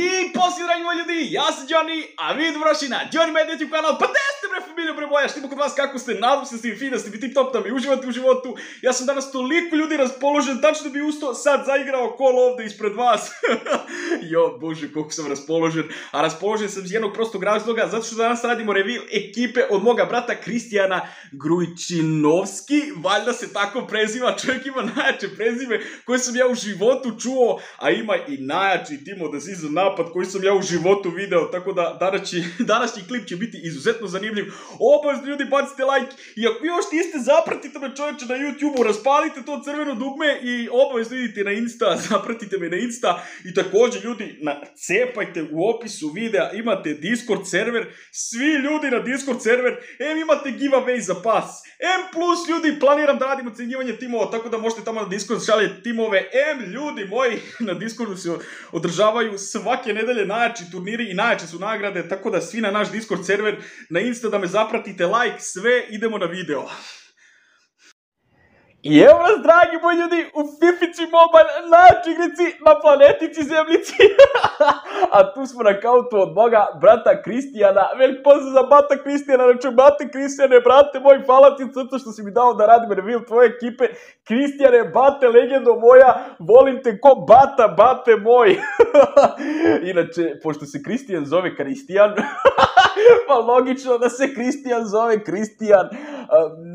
I poslije, dragi moji ljudi, ja sam Johnny, a vi dobrošli na Johnny Media YouTube kanal. Pa gdje ste bre familija bre moja, štimo kod vas, kako ste, nadam se ste fini, da ste bi tip top, da mi uživate u životu. Ja sam danas toliko ljudi raspoložen, tačno bi usto sad zaigrao kol ovdje ispred vas. Jo, bože, koliko sam raspoložen. A raspoložen sam iz jednog prostog razloga, zato što danas radimo reveal ekipe od moga brata Kristijana Grujčinovski. Valjda se tako preziva, čovjek ima najjače prezime koje sam ja u životu čuo, a ima i najjači Team of the Season napad koji sam ja u životu video, tako da današnji klip će biti izuzetno zanimljiv. Obavezno ljudi bacite like i ako još niste, zapratite me čovječe na YouTube-u, raspalite to crveno dugme i obavezno idite na Insta, zapratite me na Insta i također ljudi cepajte u opisu videa, imate Discord server, svi ljudi na Discord server, imate giveaway za pas, plus ljudi planiram da radim ocjenjivanje timova, tako da možete tamo na Discord šaljeti timove, ljudi moji na Discordu se održavaju svake nedelje najjači turniri i najjače su nagrade, tako da svi na naš Discord server, na Insta da me zapratite, like, sve, idemo na video. I evo nas, dragi moji ljudi, u Fifici Mobile, najjači igrici na planetici Zemljici. A tu smo na kauntu od moga brata Kristijana. Velik pozdrav za brata Kristijana, znači brate Kristijane, brate moj, hvala ti crto što si mi dao da radim reveal tvoje ekipe. Kristijane, bate, legendo moja, volim te ko bate moj. Inače, pošto se Kristijan zove Kristijan, pa logično da se Kristijan zove Kristijan.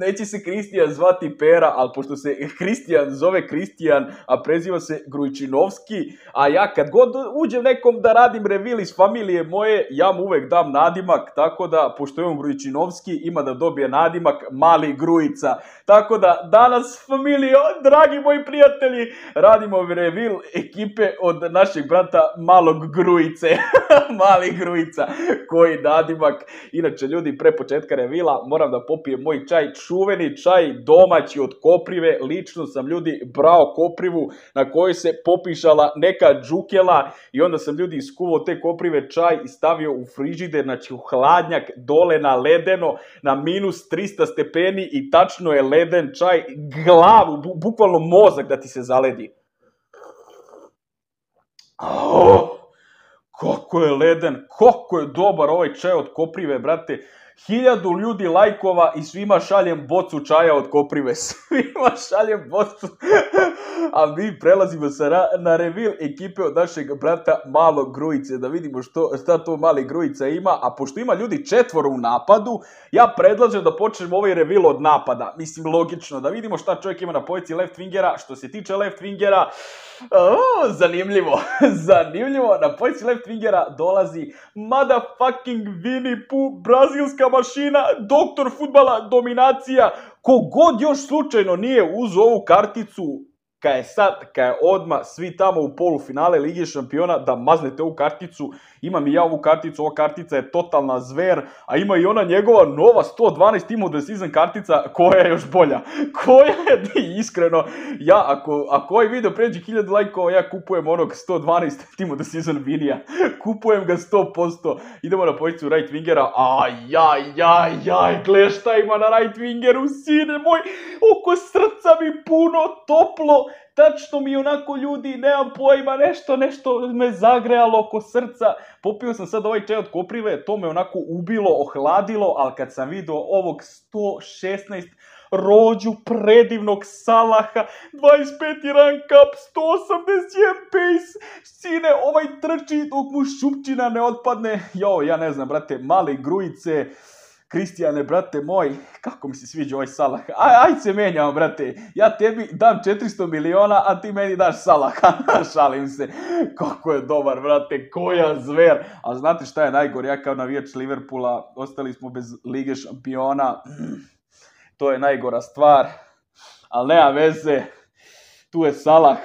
Neće se Kristijan zvati Pera, ali pošto se Kristijan zove Kristijan, a preziva se Grujčinovski, a ja kad god uđem nekom da radim reveal iz familije moje, ja mu uvek dam nadimak, tako da, pošto je on Grujčinovski, ima da dobije nadimak Mali Grujica. Tako da, danas, familijo, dragi moji prijatelji, radimo reveal ekipe od našeg brata Malog Grujice. Mali Grujica, koji nadimak. Inače, ljudi, pre početka reveala moram da popijem moj čaj, čuveni čaj domaći od koprive. Lično sam, ljudi, brao koprivu na kojoj se popišala neka džukela i onda sam, ljudi, iskuvao te koprive čaj i stavio u frižider, znači u hladnjak, dole na ledeno, na minus 300 stepeni i tačno je leden čaj, glavu, bukvalno mozak da ti se zaledi. Kako je leden, kako je dobar ovaj čaj od koprive, brate. 1000 ljudi lajkova i svima šaljem bocu čaja od koprive. Svima šaljem bocu. A mi prelazimo na reveal ekipe od našeg brata Malog Grujice. Da vidimo šta to Mali Grujica ima. A pošto ima ljudi 4 u napadu, ja predlažem da počnemo ovaj reveal od napada. Mislim, logično. Da vidimo šta čovjek ima na pozici left wingera. Što se tiče left wingera, zanimljivo. Zanimljivo. Na pozici left wingera dolazi motherfucking Winnie Pooh, brazilska mašina, doktor fudbala, dominacija. Kogod još slučajno nije uzeo ovu karticu, kad je odmah svi tamo u polufinale Lige šampiona, da maznete ovu karticu. Imam i ja ovu karticu, ova kartica je totalna zver, a ima i ona njegova nova 112 Team of the Season kartica, koja je još bolja. Koja je, iskreno, ja, ako ovaj video pređe 1000 lajkova, ja kupujem onog 112 Team of the Season Vinija. Kupujem ga 100%. Idemo na poziciju right wingera. Ajajajaj, gle šta ima na right wingeru, sine moj, oko srca mi puno, toplo. Tačno mi onako, ljudi, nemam pojma, nešto me zagrejalo oko srca. Popio sam sad ovaj čaj od koprive, to me onako ubilo, ohladilo, ali kad sam vidio ovog 116 rođu predivnog Salaha, 25. rank up, 181 pace, sine, ovaj trči dok mu šupčina ne otpadne. Jo, ja ne znam, brate, Mali Grujice, Kristijane, brate moj, kako mi se sviđa ovaj Salah. Ajde se menjamo, brate. Ja tebi dam 400 miliona, a ti meni daš Salaha. Šalim se. Kako je dobar, brate. Koja zver. A znate šta je najgore? Ja kao navijač Liverpoola, ostali smo bez Lige šampiona. To je najgora stvar. Ali nema veze. Tu je Salah.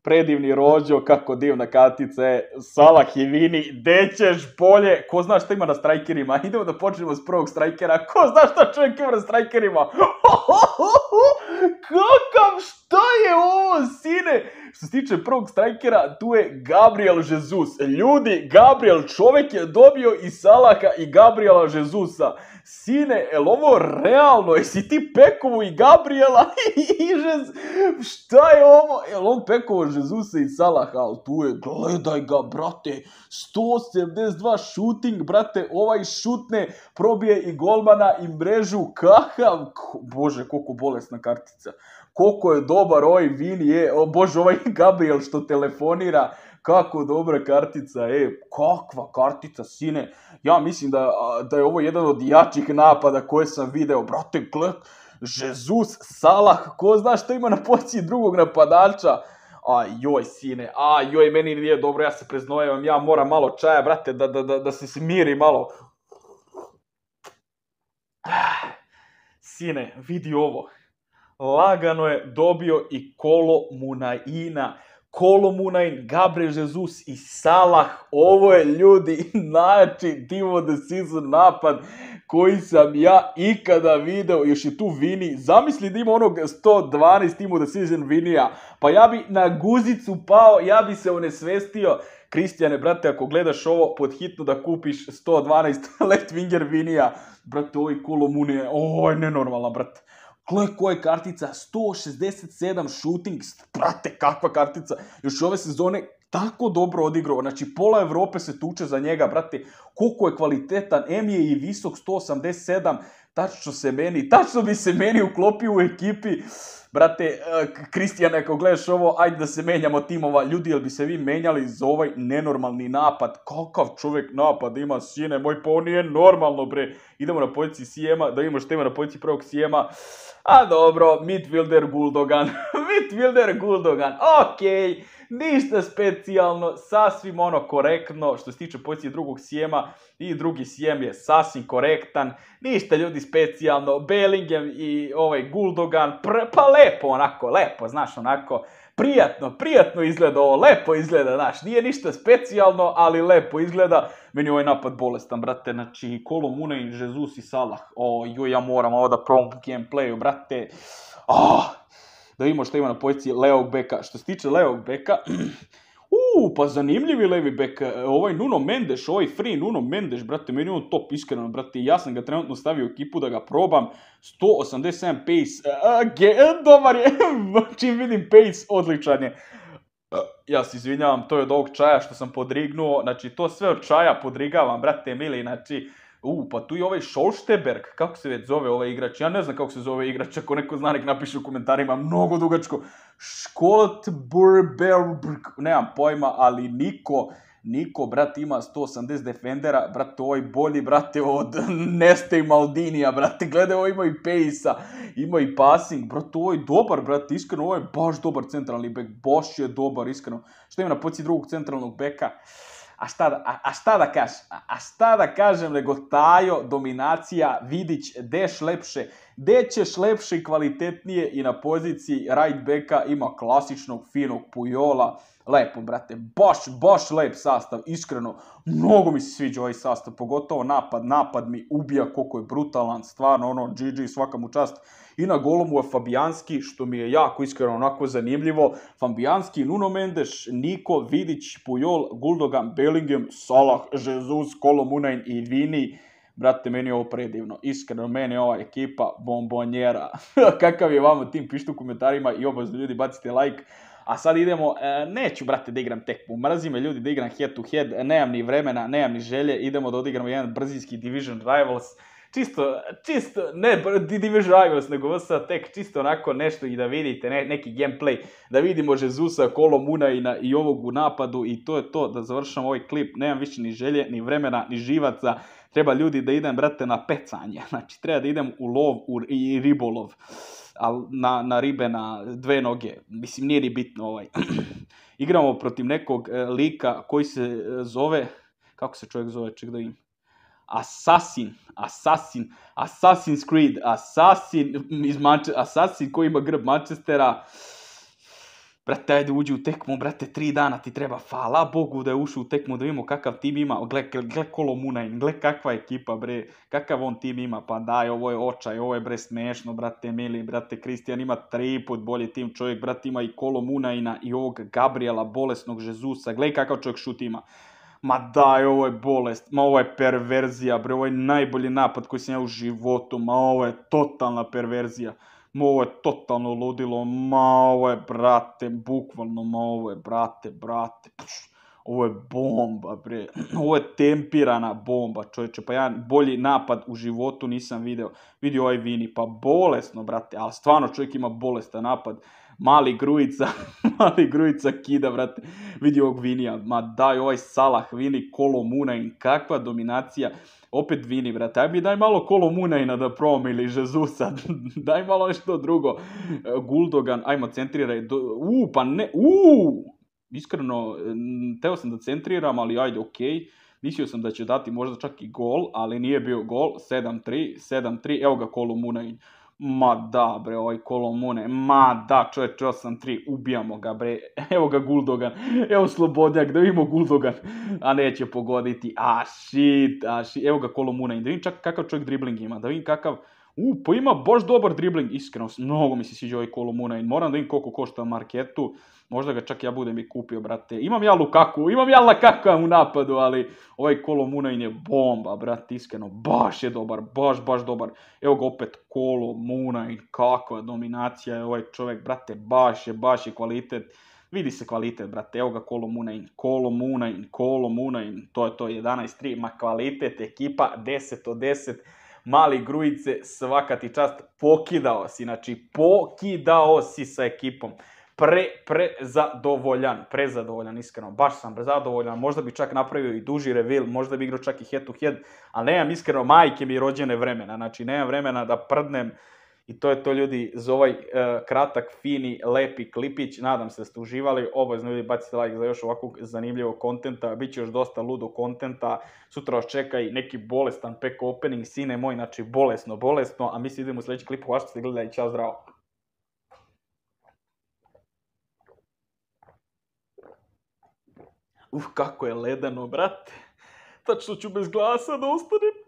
Predivni rođo, kako divna kartica je. Salah i Vini, gde ćeš bolje? Ko zna šta ima na strajkerima? Idemo da počnemo s prvog strajkera. Ko zna šta čovjek ima na strajkerima? Kakav, šta je ovo, sine? Što se tiče prvog strajkera, tu je Gabriel Jesus. Ljudi, Gabriel, čovjek je dobio i Salaha i Gabriela Jesusa. Sine, jel ovo realno? Jesi ti pekovu i Gabriela šta je ovo? Jel on pekovo Jesusa i Salaha? Ali tu je, gledaj ga, brate, 172 shooting, brate, ovaj šutne, probije i golmana i mrežu, kakav, bože, koliko bolesna kartica. Koliko je dobar ovaj Vini je, bože, ovaj Gabriel što telefonira, kako dobra kartica, kakva kartica, sine. Ja mislim da je ovo jedan od jačih napada koje sam video, brate, Jesus, Salah, ko zna što ima na poziciji drugog napadača. Joj, sine, joj, meni nije dobro, ja se preznojavam, ja moram malo čaja, brate, da se smiri malo. Sine, vidi ovo. Lagano je dobio i Kolo Munain, Gabriel Jesus i Salah. Ovo je, ljudi, najjači Team of the Season napad koji sam ja ikada video. Još je tu Vini. Zamisli da ima onog 112 Team of the Season Vinija. Pa ja bi na guzicu pao, ja bi se onesvestio. Kristijane, brate, ako gledaš ovo, podhitno da kupiš 112 left winger Vinija. Brate, ovaj Kolo Munain, ovo je nenormalna, brate. Gle, koja je kartica, 167 shootings, brate, kakva kartica, još ove sezone tako dobro odigrao, znači pola Evrope se tuče za njega, brate, koliko je kvalitetan, je i visok 187, tačno bi se meni uklopio u ekipi, brate, Kristijane, ako gledaš ovo, ajde da se menjamo timova, ljudi, jel bi se vi menjali za ovaj nenormalni napad, kakav čovjek napad ima, sine moj, pa on nije normalno, bre, idemo na poziciji Sijema, da vidimo što ima na poziciji prvog Sijema. Dobro, midfielder Gundogan, okej, ništa specijalno, sasvim korektno, što se tiče pozicije drugog Sijema, i drugi Sijem je sasvim korektan, ništa ljudi specijalno, Bellingham i ovaj Gundogan, pa lepo, znaš, onako, prijatno izgleda ovo, lepo izgleda, znaš, nije ništa specijalno, ali lepo izgleda. Meni ovaj napad bolestan, brate, znači, Kolo Munain, Jesus i Salah, ja moram ovo da probam u gameplayu, brate, da vidimo što ima na poziciji levog beka. Što se tiče levog beka, pa zanimljivi levi bek, ovaj Nuno Mendes, ovaj free Nuno Mendes, brate, meni je on top, iskreno, brate, ja sam ga trenutno stavio u ekipu da ga probam, 187 pace, dobar je, čim vidim pace, odličan je. Ja se izvinjavam, to je od ovog čaja što sam podrignuo, znači to sve od čaja podrigavam, brate mili, znači, pa tu je ovaj Scholsteberg, kako se već zove ovaj igrač, ja ne znam kako se zove igrač, ako neko zna nek napiše u komentarima, mnogo dugačko, Scholtberg, nemam pojma, ali Niko, brate, ima 180 defendera, brate, ovo je bolji, brate, od Neste i Maldinija, brate, gledaj, ovo ima i pace-a, ima i passing, brate, ovo je dobar, brate, iskreno, ovo je baš dobar centralni bek, baš je dobar, iskreno. Što ima na poziciji drugog centralnog beka? A šta da kažem, nego Tajo, dominacija, Vidić, gde ćeš lepše i kvalitetnije, i na poziciji right beka ima klasičnog, finog Pujola, lepo, brate, baš lep sastav, iskreno, mnogo mi se sviđa ovaj sastav, pogotovo napad mi ubija koliko je brutalan, stvarno, GG, svaka mu čast. I na golomu je Fabijanski, što mi je jako iskreno onako zanimljivo. Fabijanski, Nuno Mendes, Niko, Vidić, Pujol, Gundogan, Bellingham, Salah, Jesus, Kolo Munain i Vini. Brate, meni je ovo predivno. Iskreno, meni je ova ekipa bombonjera. Kakav je vama tim, pišite u komentarima i obavezno ljudi bacite like. A sad idemo, neću, brate, da igram tekmu. Mrazi me, ljudi, da igram head to head. Nemam ni vremena, nemam ni želje. Idemo da odigramo jedan brzinski Division Rivals. Čisto, ne Division Rivals, nego tek čisto onako nešto i da vidite neki gameplay, da vidimo Jesusa, Kolo Munaina i ovog u napadu, i to je to, da završam ovaj klip. Nemam više ni želje, ni vremena, ni živaca. Treba, ljudi, da idem, brate, na pecanje. Znači, treba da idem u lov i ribolov. Na ribe na dve noge. Mislim, nije ni bitno ovaj. Igramo protiv nekog lika koji se zove, kako se čovjek zove, ček da im, Assassin's Creed, Assassin koji ima grb Manchestera. Brate, ajde uđi u tekmu, brate, 3 dana ti treba, hvala Bogu da je ušao u tekmu, da vidimo kakav tim ima, gle Kolo Munain, gle kakva ekipa, bre, kakav on tim ima, pa daj, ovo je očaj, ovo je bre smešno, brate, mili, brate, Kristijan ima 3 put bolji tim, čovjek, brate, ima i Kolo Munaina i ovog Gabriela, bolesnog Žezusa, gle kakav čovjek šut ima. Ma daj, ovo je bolest, ma ovo je perverzija, bre, ovo je najbolji napad koji sam ja u životu, ma ovo je totalna perverzija. Ma ovo je totalno ludilo, ma ovo je, brate, bukvalno, ma ovo je, brate, ovo je bomba, bre, ovo je tempirana bomba, čovječe, pa ja bolji napad u životu nisam vidio ovaj Vini, pa bolesno, brate, ali stvarno čovjek ima bolestan napad, mali Grujica kida, brate, vidi ovog Vinija, ma daj, ovaj Salah, Vini, Kolo Munain, kakva dominacija, opet Vini, brate, aj mi daj malo Kolo Munaina da probam ili Žezusa, daj malo nešto drugo, Guldogan, ajmo centriraj, pa ne, iskreno, teo sam da centriram, ali ajde, okej. Mislio sam da će dati možda čak i gol, ali nije bio gol, 7-3, evo ga Kolo Munain. Ma da, bre, ovaj Kolo Munain, ma da, čovječe, 8-3, ubijamo ga, bre, evo ga Guldogan, evo Slobodnjak, da vidimo Guldogan, a neće pogoditi, shit, evo ga Kolo Munain, da vidim čak kakav čovjek dribling ima, da vidim kakav, pa ima baš dobar dribling, iskreno, mnogo mi se sviđa ovaj Kolo Munain, moram da vidim koliko košta na marketu, možda ga čak ja budem i kupio, brate. Imam ja Lukaku u napadu, ali ovaj Kolo Munain je bomba, brate, iskreno, baš je dobar, baš dobar. Evo ga opet Kolo Munain, kakva dominacija je ovaj čovjek, brate, baš je kvalitet. Vidi se kvalitet, brate, evo ga Kolo Munain, to je to, 11-3, ma kvalitet, ekipa, 10 od 10, mali Grujice, svaka ti čast, pokidao si sa ekipom. Prezadovoljan, iskreno, baš sam zadovoljan, možda bi čak napravio i duži reveal, možda bi igrao čak i head to head, ali nemam iskreno, majke mi rođene vremena, znači nemam vremena da prdnem i to je to ljudi za ovaj kratak, fini, lepi klipić, nadam se da ste uživali, obavezno ljudi bacite like za još ovakvog zanimljivog kontenta, bit će još dosta ludo kontenta, sutra vas čeka i neki bolestan pack opening, sine moj, znači bolesno, a mi se idemo u sljedeći klip, hvala što ste gledali, ćao, zdravo. Kako je ledano, brate. Tačno ću bez glasa da ostanem.